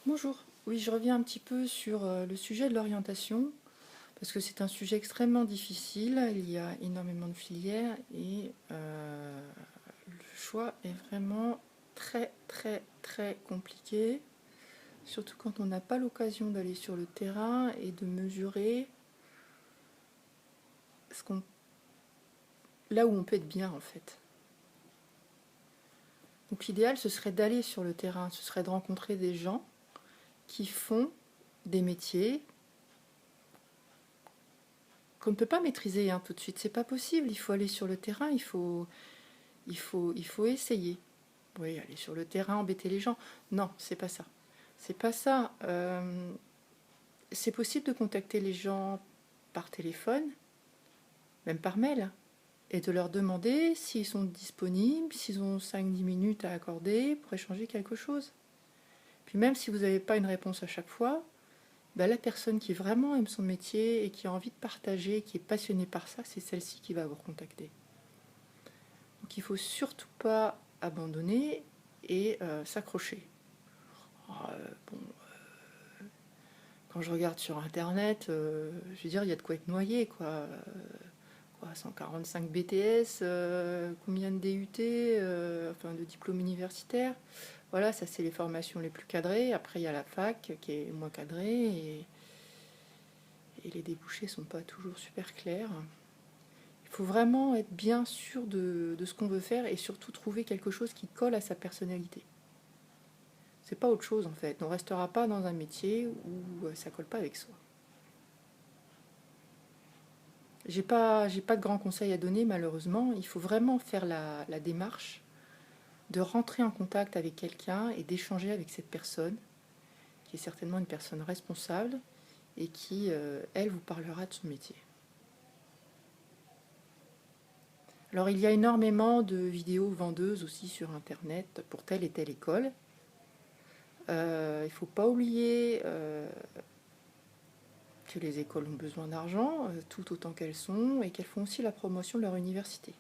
Bonjour, oui, je reviens un petit peu sur le sujet de l'orientation, parce que c'est un sujet extrêmement difficile, il y a énormément de filières et le choix est vraiment très très très compliqué, surtout quand on n'a pas l'occasion d'aller sur le terrain et de mesurer ce qu'on, là où on peut être bien en fait. Donc l'idéal ce serait d'aller sur le terrain, ce serait de rencontrer des gens qui font des métiers qu'on ne peut pas maîtriser tout de suite. C'est pas possible. Il faut aller sur le terrain. Il faut essayer. Oui, aller sur le terrain, embêter les gens. Non, c'est pas ça. C'est pas ça. C'est possible de contacter les gens par téléphone, même par mail, et de leur demander s'ils sont disponibles, s'ils ont 5-10 minutes à accorder pour échanger quelque chose. Puis même si vous n'avez pas une réponse à chaque fois, bah, la personne qui vraiment aime son métier et qui a envie de partager, qui est passionnée par ça, c'est celle-ci qui va vous contacter. Donc il ne faut surtout pas abandonner et s'accrocher. Bon, quand je regarde sur internet, je veux dire, il y a de quoi être noyé, quoi. 145 BTS, combien de DUT, enfin de diplômes universitaires. Voilà, ça c'est les formations les plus cadrées. Après, il y a la fac qui est moins cadrée et les débouchés sont pas toujours super clairs. Il faut vraiment être bien sûr de ce qu'on veut faire et surtout trouver quelque chose qui colle à sa personnalité. C'est pas autre chose en fait. On ne restera pas dans un métier où ça colle pas avec soi. J'ai pas de grands conseils à donner malheureusement. Il faut vraiment faire la démarche de rentrer en contact avec quelqu'un et d'échanger avec cette personne, qui est certainement une personne responsable et qui, elle, vous parlera de son métier. Alors il y a énormément de vidéos vendeuses aussi sur Internet pour telle et telle école. Il ne faut pas oublier que les écoles ont besoin d'argent, tout autant qu'elles sont, et qu'elles font aussi la promotion de leur université.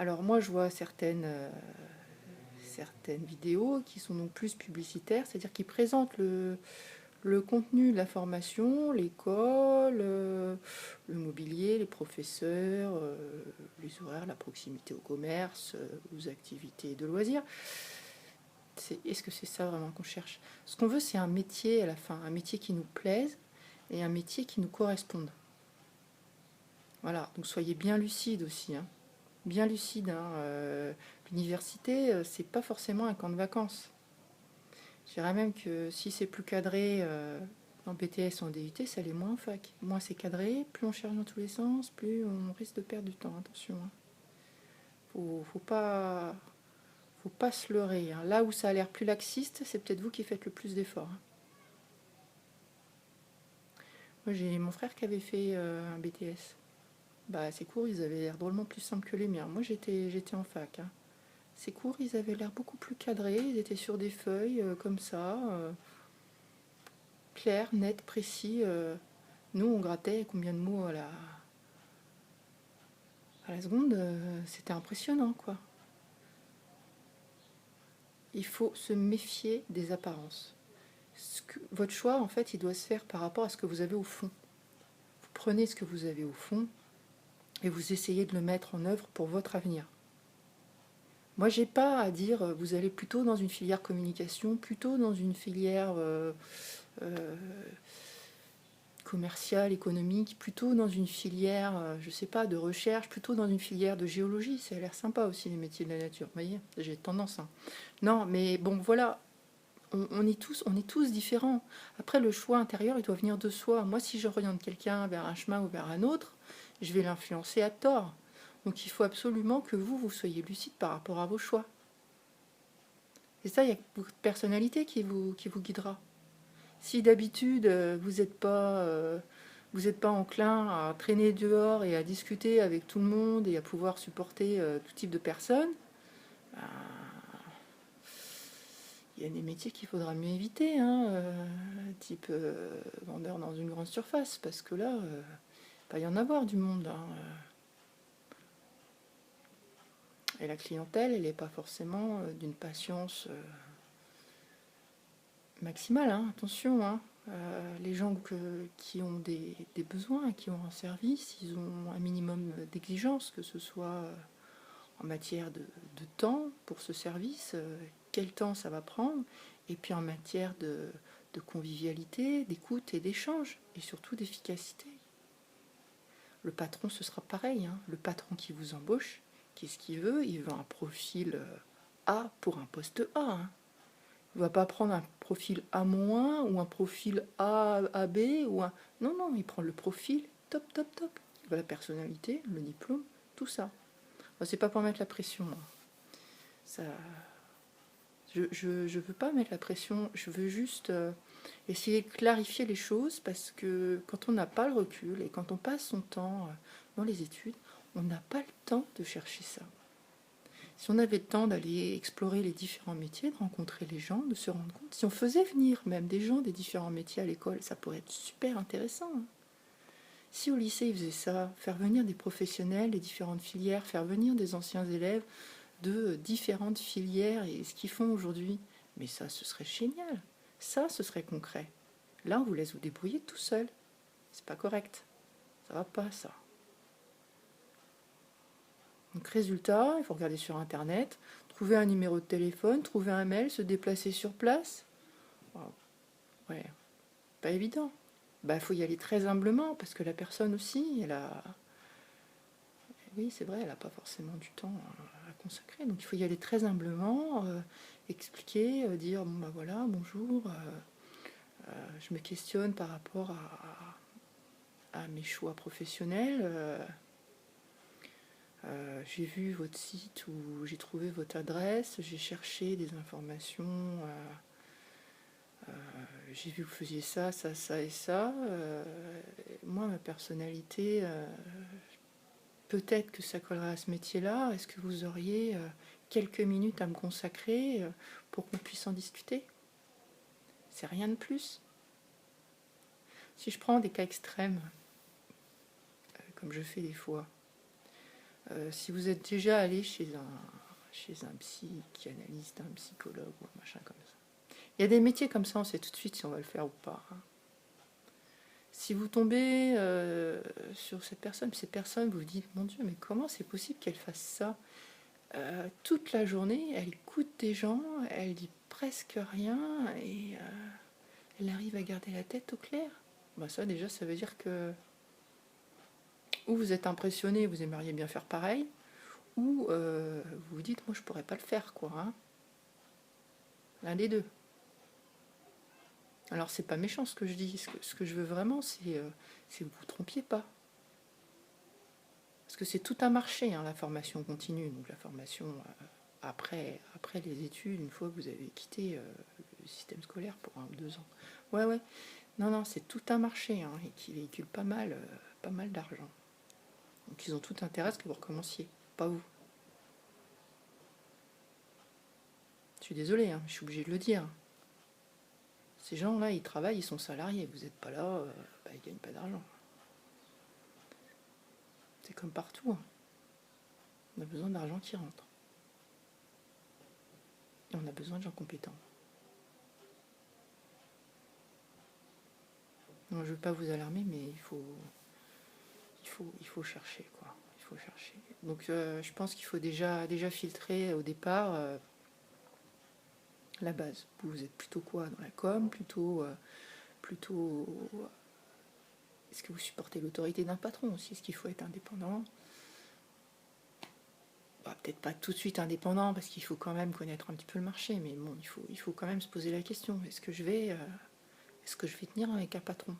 Alors moi je vois certaines vidéos qui sont donc plus publicitaires, c'est-à-dire qui présentent le contenu de la formation, l'école, le mobilier, les professeurs, les horaires, la proximité au commerce, aux activités de loisirs. Est-ce que c'est ça vraiment qu'on cherche? Ce qu'on veut, c'est un métier à la fin, un métier qui nous plaise et un métier qui nous corresponde. Voilà, donc soyez bien lucide aussi, hein. Bien lucide, hein. L'université, c'est pas forcément un camp de vacances. Je dirais même que si c'est plus cadré en BTS, en DUT, ça l'est moins en fac. Moins c'est cadré, plus on cherche dans tous les sens, plus on risque de perdre du temps. Attention, hein. Faut pas se leurrer, hein. Là où ça a l'air plus laxiste, c'est peut-être vous qui faites le plus d'efforts, hein. Moi, j'ai mon frère qui avait fait un BTS. Bah, ses cours, ils avaient l'air drôlement plus simples que les miens. Moi, j'étais en fac, hein. Ces cours, ils avaient l'air beaucoup plus cadrés. Ils étaient sur des feuilles comme ça, clairs, nets, précis. Nous, on grattait combien de mots à la seconde. C'était impressionnant, quoi. Il faut se méfier des apparences. Votre choix, en fait, il doit se faire par rapport à ce que vous avez au fond. Vous prenez ce que vous avez au fond et vous essayez de le mettre en œuvre pour votre avenir. Moi, j'ai pas à dire vous allez plutôt dans une filière communication, plutôt dans une filière euh, commerciale, économique, plutôt dans une filière, je sais pas, de recherche, plutôt dans une filière de géologie. Ça a l'air sympa aussi les métiers de la nature. Vous voyez, j'ai tendance, hein. Non, mais bon, voilà. On est tous différents. Après, le choix intérieur, il doit venir de soi. Moi, si j'oriente quelqu'un vers un chemin ou vers un autre, je vais l'influencer à tort. Donc, il faut absolument que vous soyez lucide par rapport à vos choix. Et ça, il y a votre personnalité qui vous guidera. Si d'habitude, vous n'êtes pas enclin à traîner dehors et à discuter avec tout le monde et à pouvoir supporter tout type de personnes, ben, il y a des métiers qu'il faudra mieux éviter, hein, type vendeur dans une grande surface, parce que là, il va y en avoir du monde, hein. Et la clientèle, elle n'est pas forcément d'une patience maximale, hein, attention, hein. Les gens qui ont des besoins, qui ont un service, ils ont un minimum d'exigence, que ce soit en matière de temps pour ce service, quel temps ça va prendre, et puis en matière de convivialité, d'écoute et d'échange, et surtout d'efficacité. Le patron, ce sera pareil, hein. Le patron qui vous embauche, qu'est-ce qu'il veut? Il veut un profil A pour un poste A, hein. Il ne va pas prendre un profil A- ou un profil AB ou un... Non, non, il prend le profil top, top, top. Il veut la personnalité, le diplôme, tout ça. Enfin, c'est pas pour mettre la pression, hein. Ça... Je veux pas mettre la pression, je veux juste essayer de clarifier les choses parce que quand on n'a pas le recul et quand on passe son temps dans les études, on n'a pas le temps de chercher ça. Si on avait le temps d'aller explorer les différents métiers, de rencontrer les gens, de se rendre compte, si on faisait venir même des gens des différents métiers à l'école, ça pourrait être super intéressant, hein. Si au lycée ils faisaient ça, faire venir des professionnels des différentes filières, faire venir des anciens élèves de différentes filières et ce qu'ils font aujourd'hui, mais ça, ce serait génial. Ça, ce serait concret. Là, on vous laisse vous débrouiller tout seul. C'est pas correct. Ça va pas, ça. Donc, résultat, il faut regarder sur Internet, trouver un numéro de téléphone, trouver un mail, se déplacer sur place. Wow. Ouais, pas évident. Bah, faut y aller très humblement parce que la personne aussi, elle a. Oui, c'est vrai, elle n'a pas forcément du temps à consacrer. Donc, il faut y aller très humblement, expliquer, dire bon, bah voilà, bonjour, je me questionne par rapport à mes choix professionnels. J'ai vu votre site où j'ai trouvé votre adresse, j'ai cherché des informations, j'ai vu que vous faisiez ça, ça, ça et ça. Moi, ma personnalité, peut-être que ça collerait à ce métier-là. Est-ce que vous auriez quelques minutes à me consacrer pour qu'on puisse en discuter? C'est rien de plus. Si je prends des cas extrêmes, comme je fais des fois, si vous êtes déjà allé chez un psychanalyste, un psychologue ou un machin comme ça, il y a des métiers comme ça, on sait tout de suite si on va le faire ou pas, hein. Si vous tombez sur cette personne, vous vous dites, mon Dieu, mais comment c'est possible qu'elle fasse ça toute la journée? Elle écoute des gens, elle dit presque rien et elle arrive à garder la tête au clair. Bah ça déjà, ça veut dire que ou vous êtes impressionné, vous aimeriez bien faire pareil, ou vous vous dites, moi je pourrais pas le faire, quoi, hein. L'un des deux. Alors c'est pas méchant ce que je dis, ce que je veux vraiment, c'est que vous vous trompiez pas. Parce que c'est tout un marché, hein, la formation continue, donc la formation après les études, une fois que vous avez quitté le système scolaire pour 1 ou 2 ans. Ouais, ouais. Non, non, c'est tout un marché, hein, et qui véhicule pas mal d'argent. Donc ils ont tout intérêt à ce que vous recommenciez, pas vous. Je suis désolée, hein, je suis obligée de le dire. Ces gens-là, ils travaillent, ils sont salariés. Vous n'êtes pas là, ils ne gagnent pas d'argent. C'est comme partout, hein. On a besoin d'argent qui rentre. Et on a besoin de gens compétents. Non, je ne veux pas vous alarmer, mais il faut chercher, quoi. Il faut chercher. Donc, je pense qu'il faut déjà filtrer au départ la base. Vous êtes plutôt quoi dans la com? Plutôt, est-ce que vous supportez l'autorité d'un patron aussi? Est-ce qu'il faut être indépendant? Bah, peut-être pas tout de suite indépendant parce qu'il faut quand même connaître un petit peu le marché, mais bon, il faut quand même se poser la question, est-ce que je vais tenir avec un patron?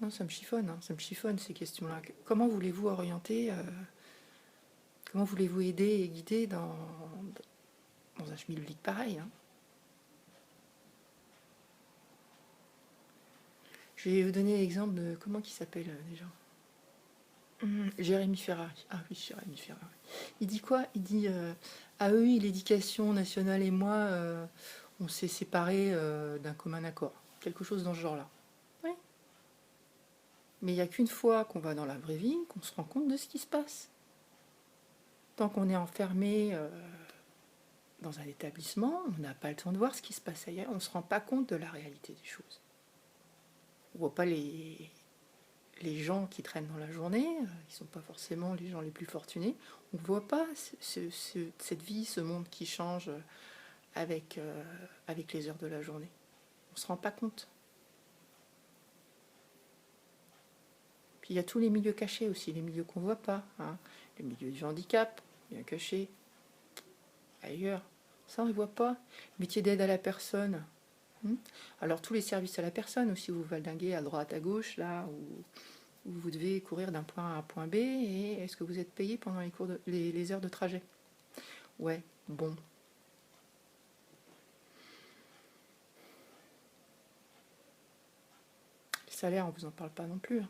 Non, ça me chiffonne, hein, ça me chiffonne ces questions-là. Comment voulez-vous orienter, comment voulez-vous aider et guider dans un schmilblick pareil, hein? Je vais vous donner l'exemple de comment il s'appelle déjà. Jérémy Ferrari. Ah oui, Jérémy Ferrari. Il dit quoi? Il dit AEI, l'éducation nationale et moi, on s'est séparés d'un commun accord. Quelque chose dans ce genre-là. Oui. Mais il n'y a qu'une fois qu'on va dans la vraie vie qu'on se rend compte de ce qui se passe. tant qu'on est enfermé dans un établissement, on n'a pas le temps de voir ce qui se passe ailleurs, on ne se rend pas compte de la réalité des choses. On ne voit pas les gens qui traînent dans la journée, qui ne sont pas forcément les gens les plus fortunés. On ne voit pas cette vie, ce monde qui change avec les heures de la journée. On ne se rend pas compte. Puis il y a tous les milieux cachés aussi, les milieux qu'on ne voit pas. Hein. Les milieux du handicap, bien cachés, ailleurs. Ça, on ne voit pas. Métier d'aide à la personne. Alors tous les services à la personne aussi, vous valdinguez à droite, à gauche, là où vous devez courir d'un point A à un point B, et est-ce que vous êtes payé pendant les heures de trajet? Ouais, bon. Le salaire, on ne vous en parle pas non plus.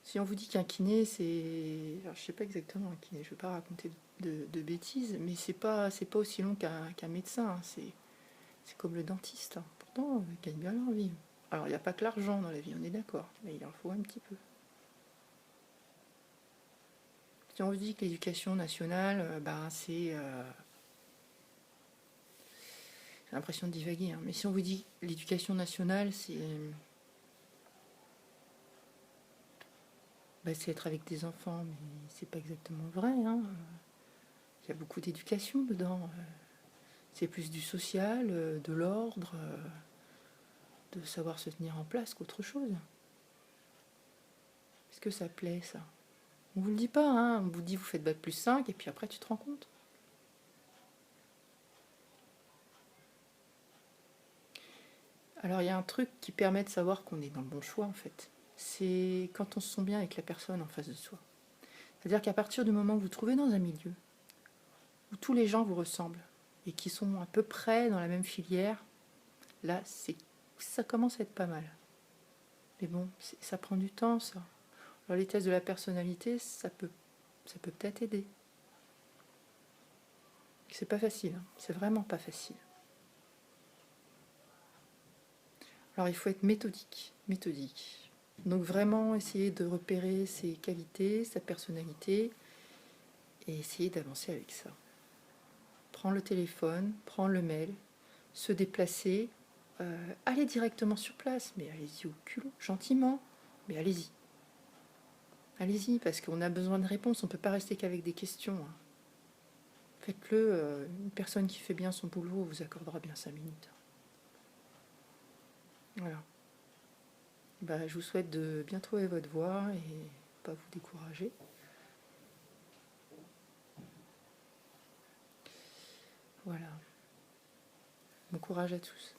Si on vous dit qu'un kiné, c'est... Alors, je ne sais pas exactement un kiné, je ne vais pas raconter de bêtises, mais c'est pas aussi long qu'un médecin. Hein. C'est comme le dentiste. Hein. Pourtant, ils gagnent bien leur vie. Alors, il n'y a pas que l'argent dans la vie, on est d'accord, mais il en faut un petit peu. Si on vous dit que l'éducation nationale, c'est... J'ai l'impression de divaguer, hein, mais si on vous dit que l'éducation nationale, c'est être avec des enfants, mais c'est pas exactement vrai. Hein. Il y a beaucoup d'éducation dedans. C'est plus du social, de l'ordre, de savoir se tenir en place qu'autre chose. Est-ce que ça plaît, ça? On vous le dit pas, hein. On vous dit vous faites bac+5 et puis après tu te rends compte. Alors il y a un truc qui permet de savoir qu'on est dans le bon choix en fait. C'est quand on se sent bien avec la personne en face de soi. C'est-à-dire qu'à partir du moment où vous vous trouvez dans un milieu où tous les gens vous ressemblent et qui sont à peu près dans la même filière, là ça commence à être pas mal. Mais bon, ça prend du temps ça. Alors les tests de la personnalité, ça peut peut-être aider. C'est pas facile, hein. C'est vraiment pas facile. Alors il faut être méthodique. Donc vraiment essayer de repérer ses qualités, sa personnalité et essayer d'avancer avec ça. Prendre le téléphone, prendre le mail, se déplacer, aller directement sur place, mais allez-y au culot, gentiment, mais allez-y. Allez-y, parce qu'on a besoin de réponses, on ne peut pas rester qu'avec des questions. Hein. Faites-le, une personne qui fait bien son boulot vous accordera bien 5 minutes. Voilà. Je vous souhaite de bien trouver votre voie et pas vous décourager. Voilà. Bon courage à tous.